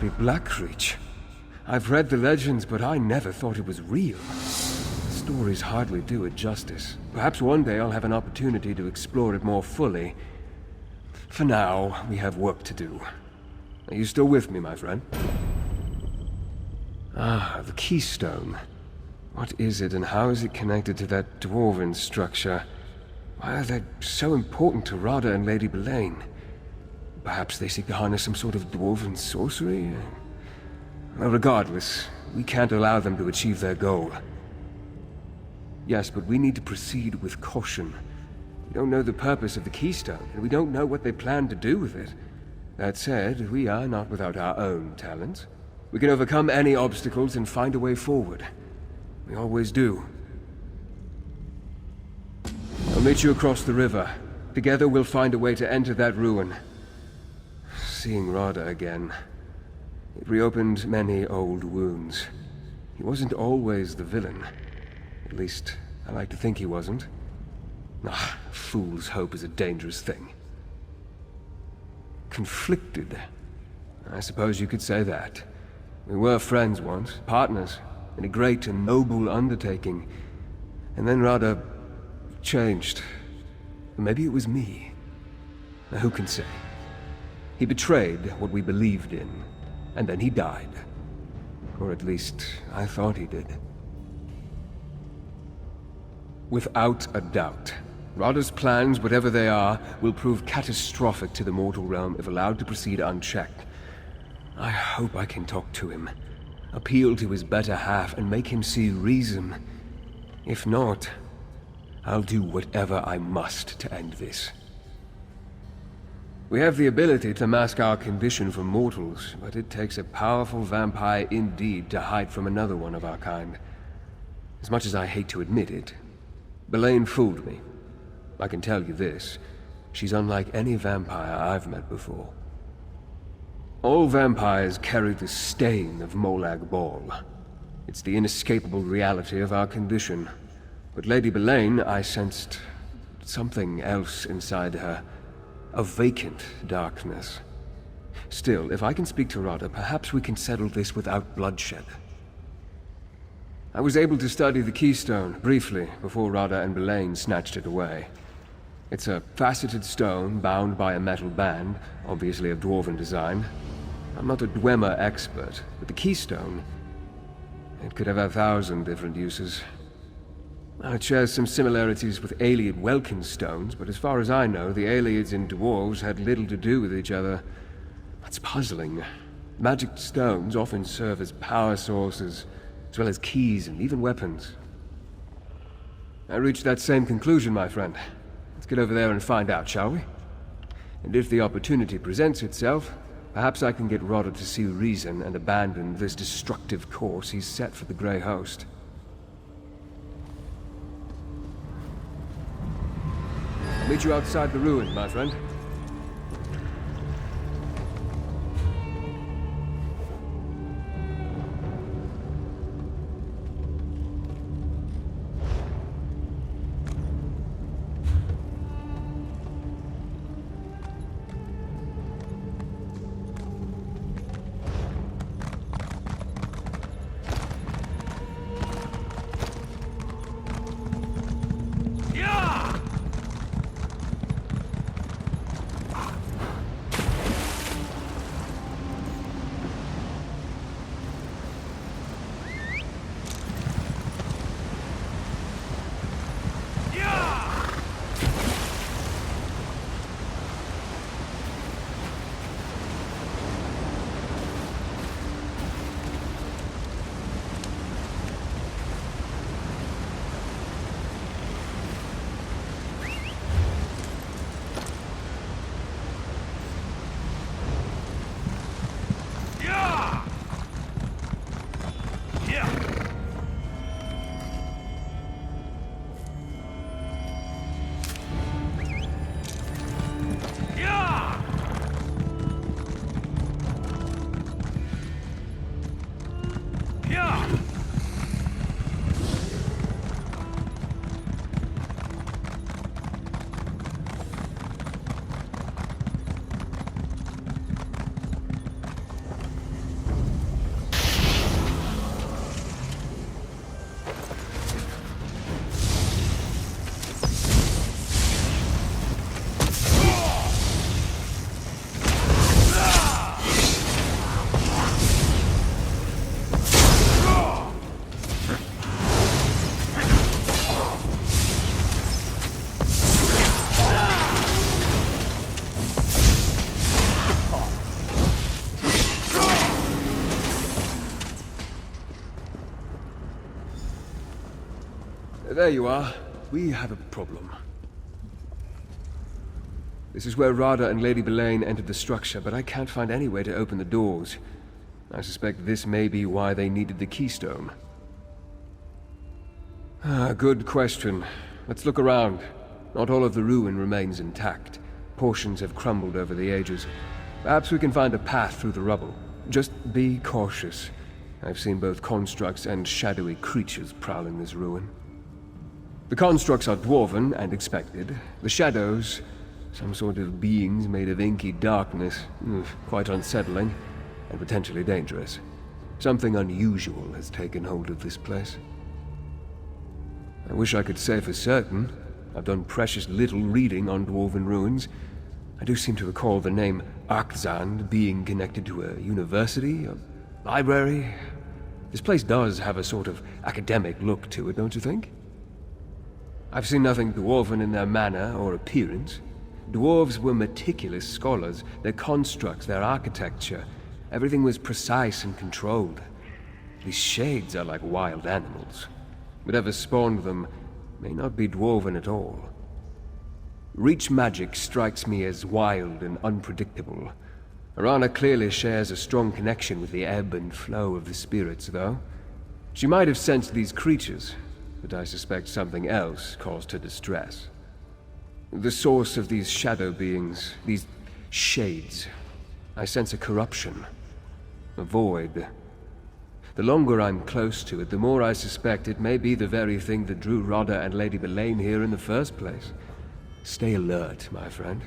be Blackreach. I've read the legends, but I never thought it was real. The stories hardly do it justice. Perhaps one day I'll have an opportunity to explore it more fully. For now, we have work to do. Are you still with me, my friend? Ah, the keystone. What is it, and how is it connected to that Dwarven structure? Why are they so important to Rada and Lady Belain? Perhaps they seek to harness some sort of Dwarven sorcery? Well, regardless, we can't allow them to achieve their goal. Yes, but we need to proceed with caution. We don't know the purpose of the keystone, and we don't know what they plan to do with it. That said, we are not without our own talents. We can overcome any obstacles and find a way forward. We always do. I'll meet you across the river. Together we'll find a way to enter that ruin. Seeing Rada again, it reopened many old wounds. He wasn't always the villain. At least, I like to think he wasn't. Ah, fool's hope is a dangerous thing. Conflicted. I suppose you could say that. We were friends once, partners, in a great and noble undertaking. And then Rada changed. Maybe it was me. Now, who can say? He betrayed what we believed in, and then he died. Or at least, I thought he did. Without a doubt, Rada's plans, whatever they are, will prove catastrophic to the mortal realm if allowed to proceed unchecked. I hope I can talk to him, appeal to his better half, and make him see reason. If not, I'll do whatever I must to end this. We have the ability to mask our condition from mortals, but it takes a powerful vampire indeed to hide from another one of our kind. As much as I hate to admit it, Belain fooled me. I can tell you this, she's unlike any vampire I've met before. All vampires carry the stain of Molag Bal. It's the inescapable reality of our condition. But Lady Belain, I sensed something else inside her. A vacant darkness. Still, if I can speak to Rada, perhaps we can settle this without bloodshed. I was able to study the keystone, briefly, before Rada and Belain snatched it away. It's a faceted stone bound by a metal band, obviously of Dwarven design. I'm not a Dwemer expert, but the keystone, it could have 1,000 different uses. It shares some similarities with Ayleid Welkin stones, but as far as I know, the Ayleids and Dwarves had little to do with each other. That's puzzling. Magic stones often serve as power sources, as well as keys and even weapons. I reached that same conclusion, my friend. Let's get over there and find out, shall we? And if the opportunity presents itself, perhaps I can get Rada to see reason and abandon this destructive course he's set for the Grey Host. I'll meet you outside the ruin, my friend. There you are. We have a problem. This is where Rada and Lady Belain entered the structure, but I can't find any way to open the doors. I suspect this may be why they needed the keystone. Good question. Let's look around. Not all of the ruin remains intact. Portions have crumbled over the ages. Perhaps we can find a path through the rubble. Just be cautious. I've seen both constructs and shadowy creatures prowling this ruin. The constructs are dwarven and expected. The shadows, some sort of beings made of inky darkness. Quite unsettling and potentially dangerous. Something unusual has taken hold of this place. I wish I could say for certain. I've done precious little reading on dwarven ruins. I do seem to recall the name al-Saran being connected to a university, a library. This place does have a sort of academic look to it, don't you think? I've seen nothing dwarven in their manner or appearance. Dwarves were meticulous scholars, their constructs, their architecture. Everything was precise and controlled. These shades are like wild animals. Whatever spawned them may not be dwarven at all. Reach magic strikes me as wild and unpredictable. Arana clearly shares a strong connection with the ebb and flow of the spirits, though. She might have sensed these creatures, but I suspect something else caused her distress. The source of these shadow beings, these shades, I sense a corruption, a void. The longer I'm close to it, the more I suspect it may be the very thing that drew Rada and Lady Belain here in the first place. Stay alert, my friend.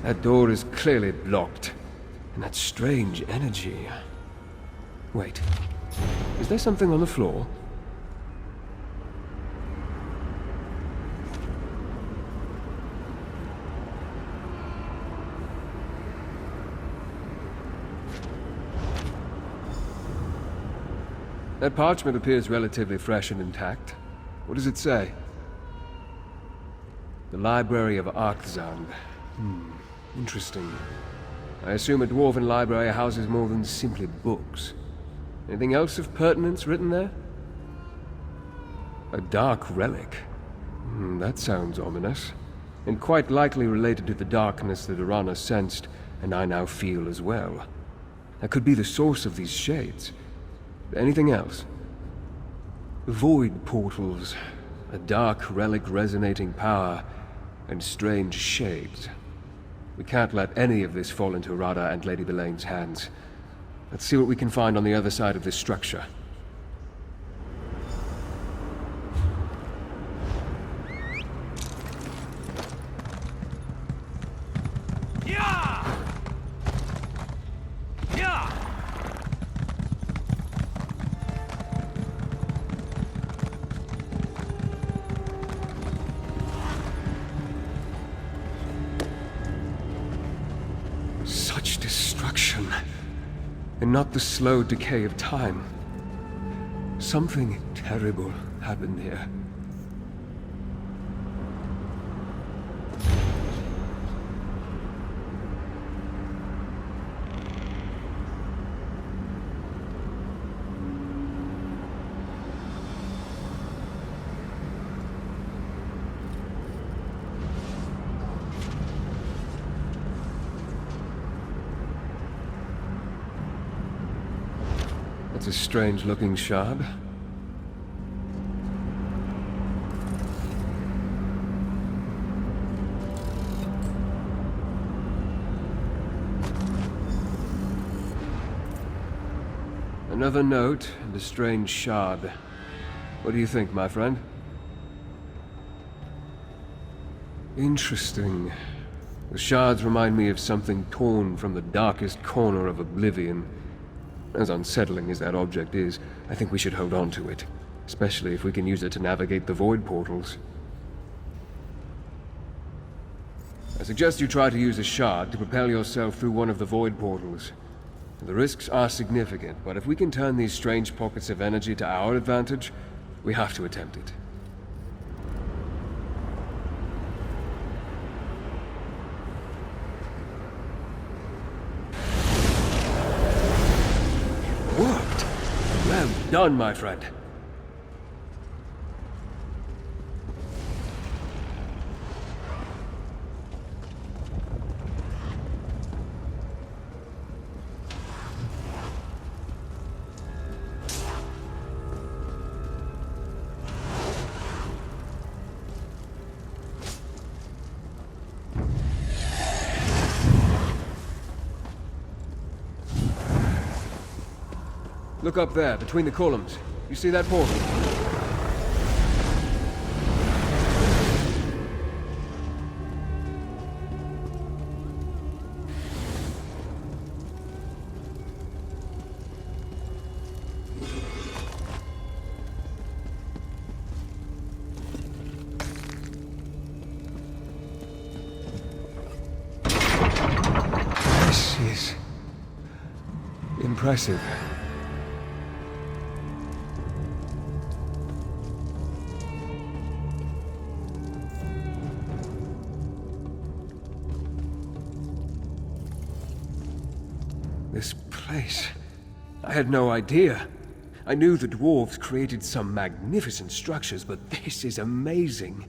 That door is clearly blocked. And that strange energy. Wait. Is there something on the floor? That parchment appears relatively fresh and intact. What does it say? The Library of al-Saran. Interesting. I assume a dwarven library houses more than simply books. Anything else of pertinence written there? A dark relic. That sounds ominous. And quite likely related to the darkness that Arana sensed, and I now feel as well. That could be the source of these shades. Anything else? Void portals. A dark relic resonating power, and strange shades. We can't let any of this fall into Rada and Lady Belain's hands. Let's see what we can find on the other side of this structure. Such destruction, and not the slow decay of time. Something terrible happened here. That's a strange-looking shard. Another note and a strange shard. What do you think, my friend? Interesting. The shards remind me of something torn from the darkest corner of oblivion. As unsettling as that object is, I think we should hold on to it, especially if we can use it to navigate the void portals. I suggest you try to use a shard to propel yourself through one of the void portals. The risks are significant, but if we can turn these strange pockets of energy to our advantage, we have to attempt it. Worked! Well done, my friend. Look up there, between the columns. You see that portal? This is impressive. This place... I had no idea. I knew the dwarves created some magnificent structures, but this is amazing.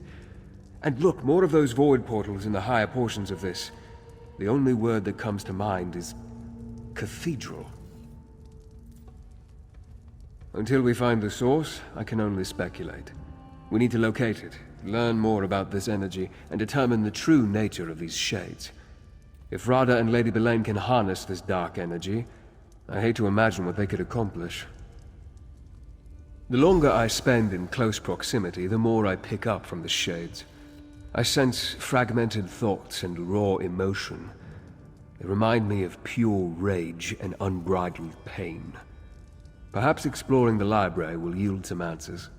And look, more of those void portals in the higher portions of this. The only word that comes to mind is... cathedral. Until we find the source, I can only speculate. We need to locate it, learn more about this energy, and determine the true nature of these shades. If Rada and Lady Belain can harness this dark energy, I hate to imagine what they could accomplish. The longer I spend in close proximity, the more I pick up from the shades. I sense fragmented thoughts and raw emotion. They remind me of pure rage and unbridled pain. Perhaps exploring the library will yield some answers.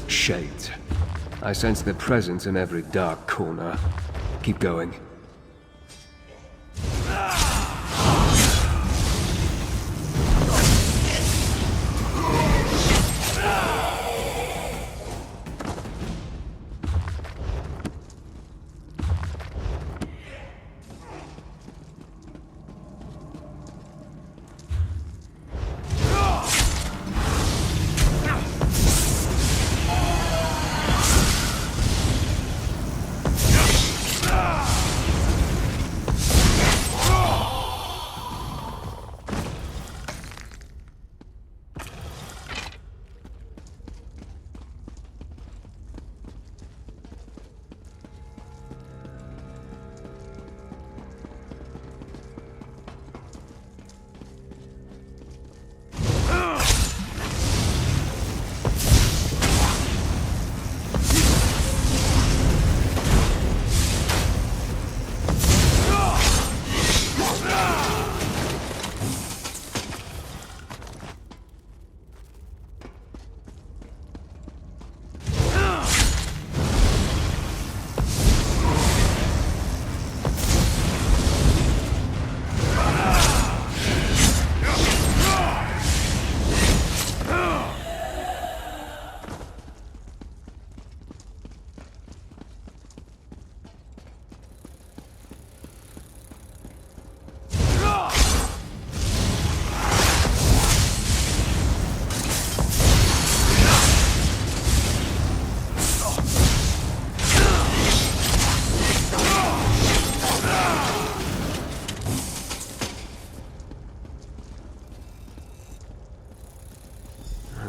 Shades. I sense their presence in every dark corner. Keep going.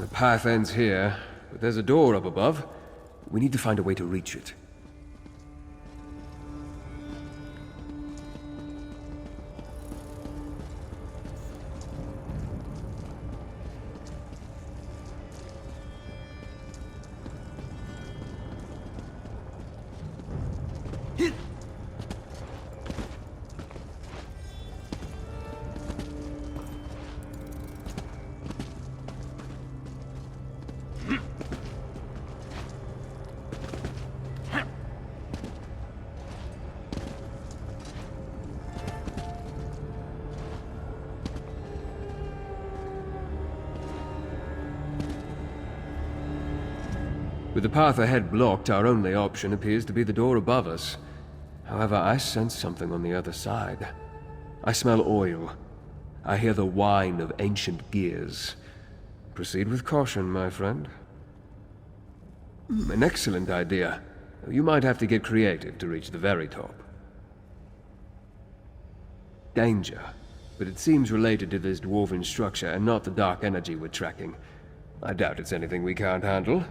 The path ends here, but there's a door up above. We need to find a way to reach it. With the path ahead blocked, our only option appears to be the door above us. However, I sense something on the other side. I smell oil. I hear the whine of ancient gears. Proceed with caution, my friend. An excellent idea. You might have to get creative to reach the very top. Danger. But it seems related to this dwarven structure and not the dark energy we're tracking. I doubt it's anything we can't handle.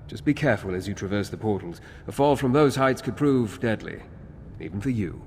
Just be careful as you traverse the portals. A fall from those heights could prove deadly, even for you.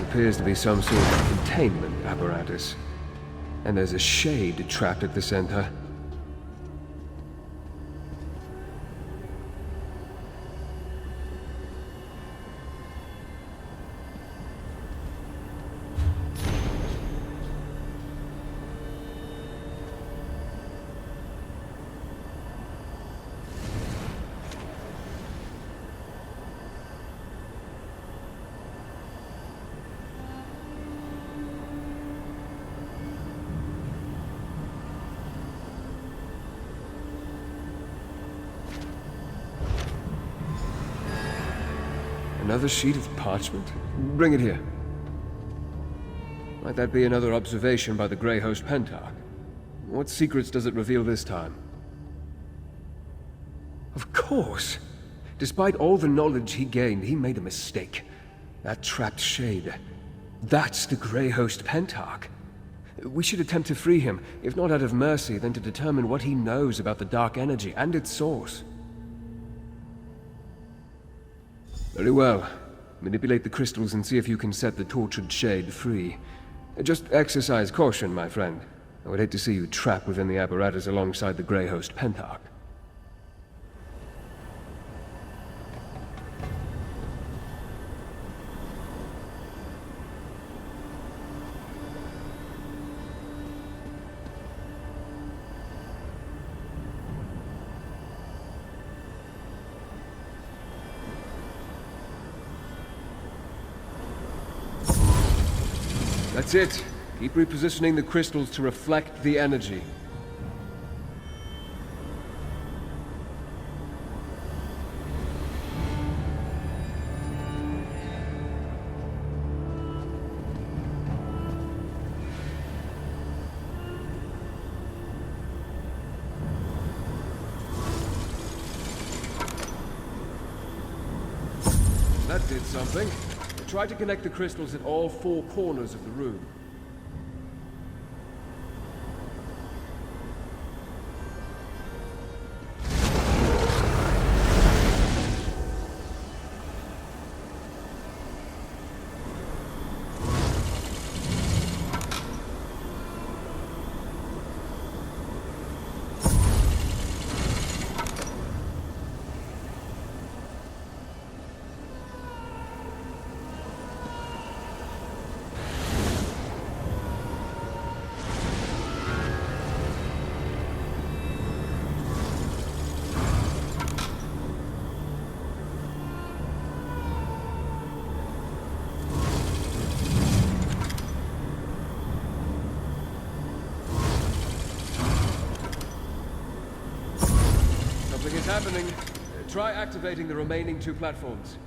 Appears to be some sort of containment apparatus. And there's a shade trapped at the center. Another sheet of parchment? Bring it here. Might that be another observation by the Grey Host Pentarch? What secrets does it reveal this time? Of course! Despite all the knowledge he gained, he made a mistake. That trapped shade. That's the Grey Host Pentarch. We should attempt to free him, if not out of mercy, then to determine what he knows about the dark energy and its source. Very well. Manipulate the crystals and see if you can set the tortured shade free. Just exercise caution, my friend. I would hate to see you trapped within the apparatus alongside the Grey Host Pentarch. That's it. Keep repositioning the crystals to reflect the energy. did something. Try to connect the crystals at all 4 corners of the room. Something is happening. Try activating the remaining 2 platforms.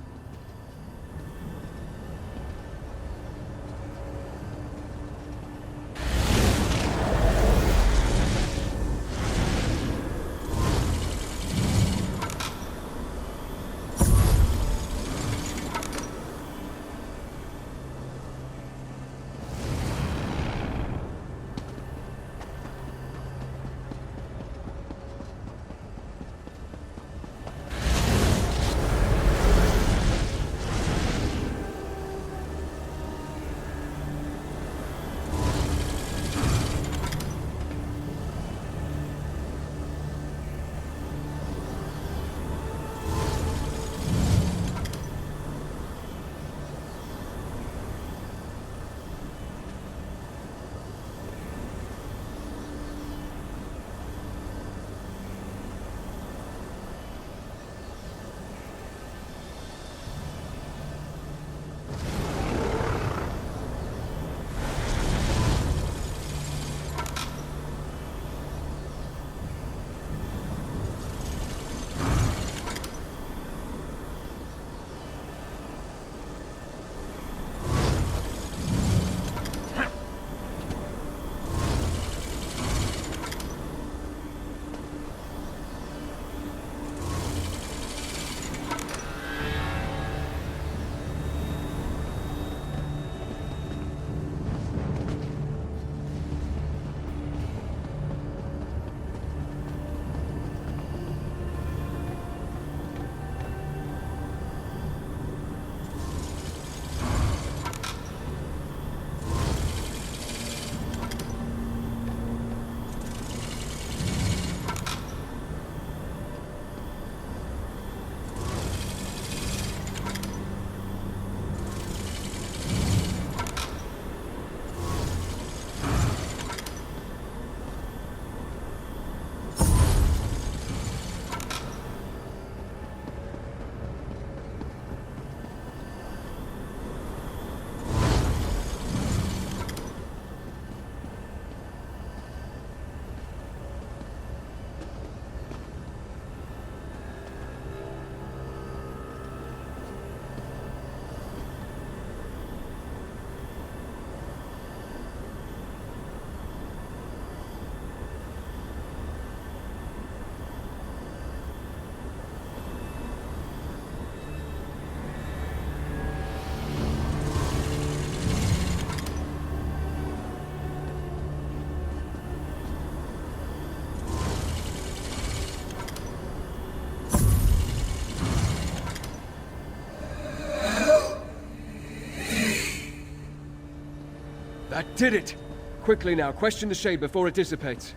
That did it! Quickly now, question the shade before it dissipates.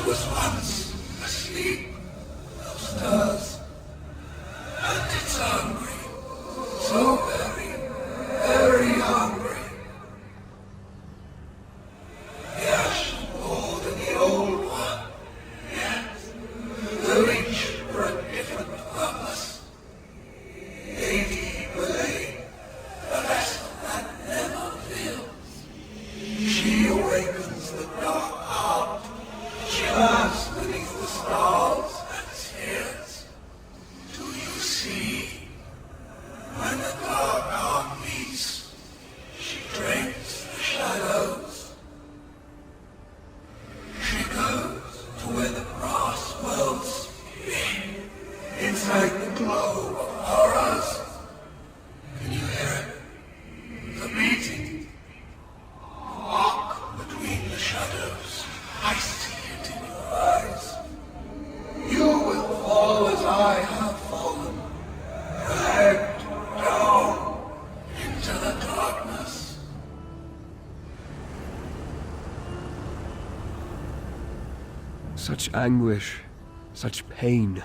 Was once I see it in your eyes. You will fall as I have fallen. Dragged down into the darkness. Such anguish, such pain.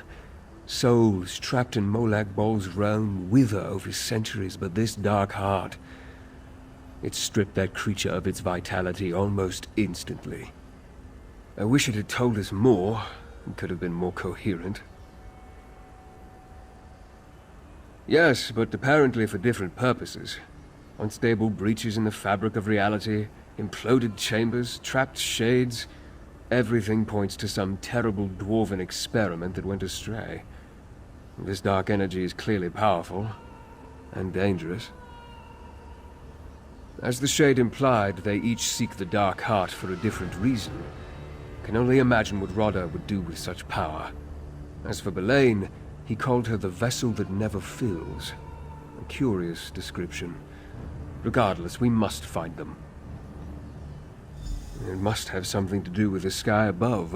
Souls trapped in Molag Bol's realm wither over centuries, but this dark heart, it stripped that creature of its vitality almost instantly. I wish it had told us more, and could have been more coherent. Yes, but apparently for different purposes. Unstable breaches in the fabric of reality, imploded chambers, trapped shades. Everything points to some terrible Dwarven experiment that went astray. This dark energy is clearly powerful, and dangerous. As the Shade implied, they each seek the Dark Heart for a different reason. Can only imagine what Rada would do with such power. As for Belain, he called her the vessel that never fills. A curious description. Regardless, we must find them. It must have something to do with the sky above.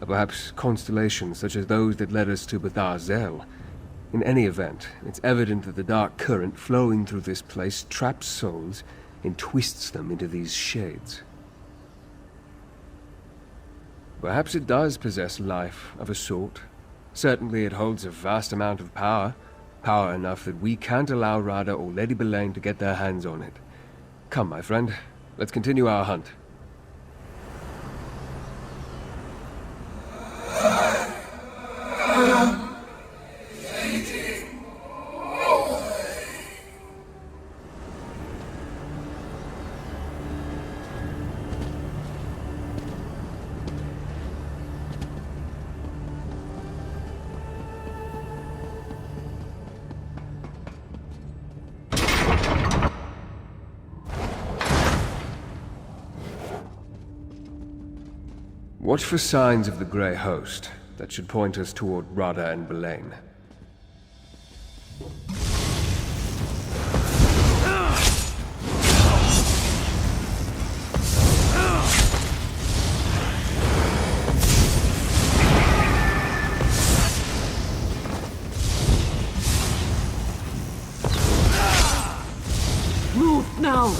Or perhaps constellations such as those that led us to Bethar Zel. In any event, it's evident that the dark current flowing through this place traps souls and twists them into these shades. Perhaps it does possess life of a sort. Certainly it holds a vast amount of power. Power enough that we can't allow Rada or Lady Belain to get their hands on it. Come, my friend, let's continue our hunt. Watch for signs of the Grey Host that should point us toward Rada and Belain. Move now!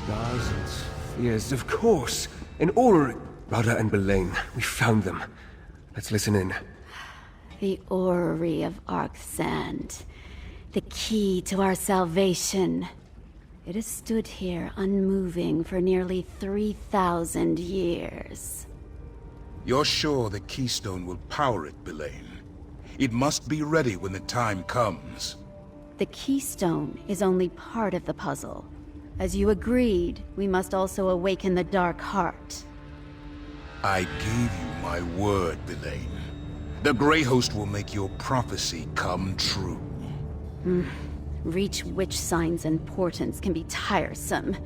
Stars and spheres, of course. In Aura... Rada and Belain, we found them. Let's listen in. The orrery of Arksand. The key to our salvation. It has stood here unmoving for nearly 3,000 years. You're sure the keystone will power it, Belain? It must be ready when the time comes. The keystone is only part of the puzzle. As you agreed, we must also awaken the Dark Heart. I gave you my word, Belain. The Grey Host will make your prophecy come true. Reach Witch signs and portents can be tiresome,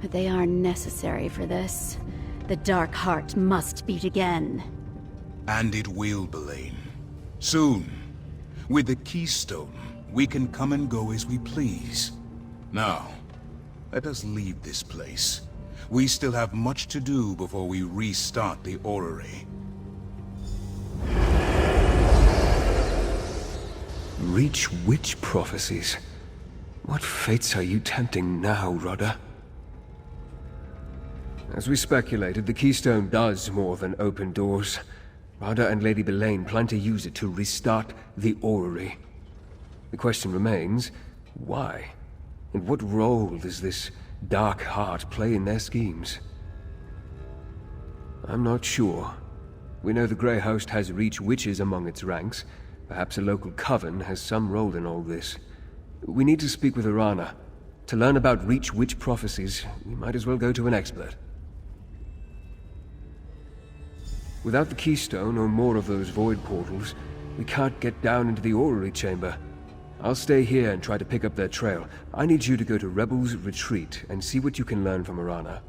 but they are necessary for this. The Dark Heart must beat again. And it will, Belain. Soon. With the keystone, we can come and go as we please. Now, let us leave this place. We still have much to do before we restart the orrery. Reach witch prophecies. What fates are you tempting now, Rada? As we speculated, the keystone does more than open doors. Rada and Lady Belain plan to use it to restart the orrery. The question remains, why? And what role does this Dark Heart play in their schemes? I'm not sure. We know the Grey Host has Reach witches among its ranks. Perhaps a local coven has some role in all this. We need to speak with Arana. To learn about Reach witch prophecies, we might as well go to an expert. Without the keystone or more of those void portals, we can't get down into the orrery chamber. I'll stay here and try to pick up their trail. I need you to go to Rebel's Retreat and see what you can learn from Arana.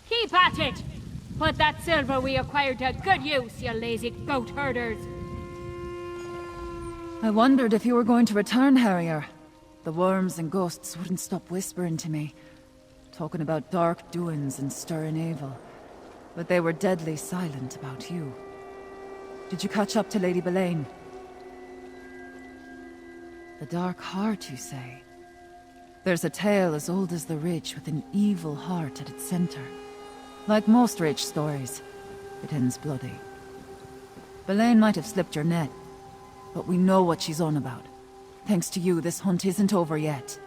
Keep at it! Put that silver we acquired to good use, you lazy goat herders! I wondered if you were going to return, Harrier. The worms and ghosts wouldn't stop whispering to me, talking about dark doings and stirring evil. But they were deadly silent about you. Did you catch up to Lady Belain? The Dark Heart, you say? There's a tale as old as the Ridge with an evil heart at its center. Like most Ridge stories, it ends bloody. Belain might have slipped your net, but we know what she's on about. Thanks to you, this hunt isn't over yet.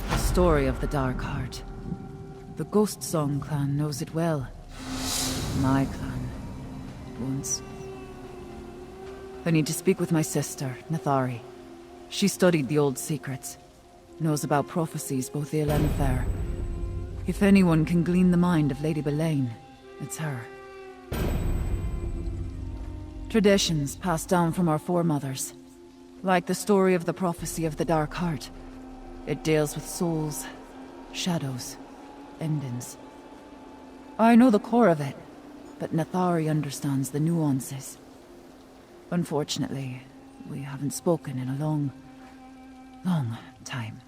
The story of the Dark Heart. The Ghost Song clan knows it well. My clan. Once. I need to speak with my sister, Nathari. She studied the old secrets. Knows about prophecies, both ill and fair. If anyone can glean the mind of Lady Belain, it's her. Traditions passed down from our foremothers. Like the story of the prophecy of the Dark Heart. It deals with souls, shadows, endings. I know the core of it, but Nathari understands the nuances. Unfortunately, we haven't spoken in a long time.